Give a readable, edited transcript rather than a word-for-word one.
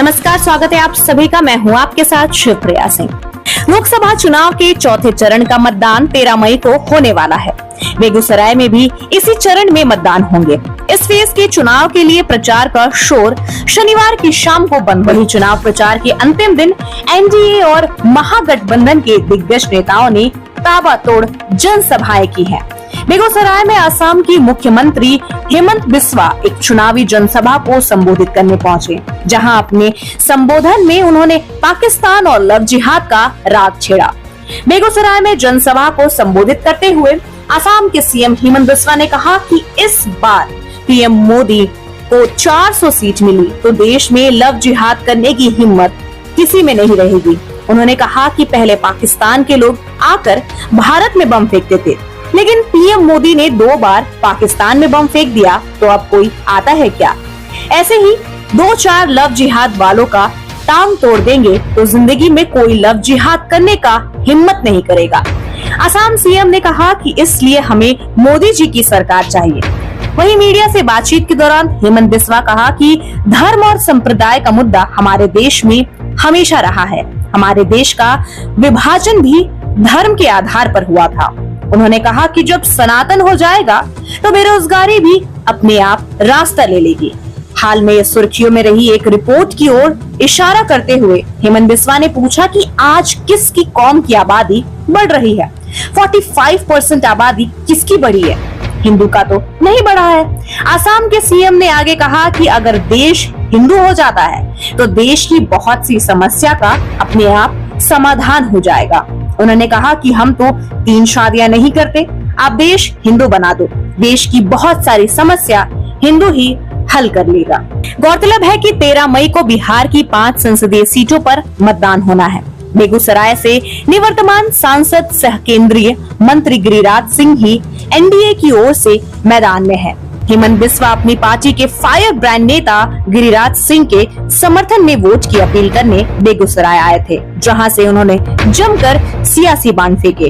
नमस्कार, स्वागत है आप सभी का। मैं हूं आपके साथ शिवप्रिया सिंह। लोकसभा चुनाव के चौथे चरण का मतदान 13 मई को होने वाला है। बेगूसराय में भी इसी चरण में मतदान होंगे। इस फेज के चुनाव के लिए प्रचार का शोर शनिवार की शाम को बंद। वही चुनाव प्रचार के अंतिम दिन एनडीए और महागठबंधन के दिग्गज नेताओं ने ताबड़तोड़ जनसभाएं की हैं। बेगूसराय में असम की मुख्यमंत्री हेमंत बिस्वा एक चुनावी जनसभा को संबोधित करने पहुंचे, जहां अपने संबोधन में उन्होंने पाकिस्तान और लव जिहाद का राग छेड़ा। बेगूसराय में जनसभा को संबोधित करते हुए असम के सीएम हेमंत बिस्वा ने कहा कि इस बार पीएम मोदी को 400 सीट मिली तो देश में लव जिहाद करने की हिम्मत किसी में नहीं रहेगी। उन्होंने कहा कि पहले पाकिस्तान के लोग आकर भारत में बम फेंकते थे, लेकिन पीएम मोदी ने 2 बार पाकिस्तान में बम फेंक दिया, तो अब कोई आता है क्या? ऐसे ही 2-4 लव जिहाद वालों का टांग तोड़ देंगे तो जिंदगी में कोई लव जिहाद करने का हिम्मत नहीं करेगा। असम सीएम ने कहा कि इसलिए हमें मोदी जी की सरकार चाहिए। वहीं मीडिया से बातचीत के दौरान हेमंत बिस्वा कहा कि धर्म और संप्रदाय का मुद्दा हमारे देश में हमेशा रहा है। हमारे देश का विभाजन भी धर्म के आधार पर हुआ था। उन्होंने कहा कि जब सनातन हो जाएगा तो बेरोजगारी भी अपने आप रास्ता ले लेगी। हाल में सुर्खियों में रही एक रिपोर्ट की ओर इशारा करते हुए हेमंत बिस्वा ने पूछा कि आज किसकी कौम की आबादी बढ़ रही है? 45% आबादी किसकी बढ़ी है? हिंदू का तो नहीं बढ़ा है। असम के सीएम ने आगे कहा कि अगर देश हिंदू हो जाता है तो देश की बहुत सी समस्या का अपने आप समाधान हो जाएगा। उन्होंने कहा कि हम तो 3 शादियां नहीं करते, आप देश हिंदू बना दो, देश की बहुत सारी समस्या हिंदू ही हल कर लेगा। गौरतलब है कि 13 मई को बिहार की 5 संसदीय सीटों पर मतदान होना है। बेगूसराय से निवर्तमान सांसद सह केंद्रीय मंत्री गिरिराज सिंह ही एनडीए की ओर से मैदान में है। हेमंत बिस्वा अपनी पार्टी के फायर ब्रांड नेता गिरिराज सिंह के समर्थन में वोट की अपील करने बेगूसराय आए थे, जहां से उन्होंने जमकर सियासी बाण फेंके।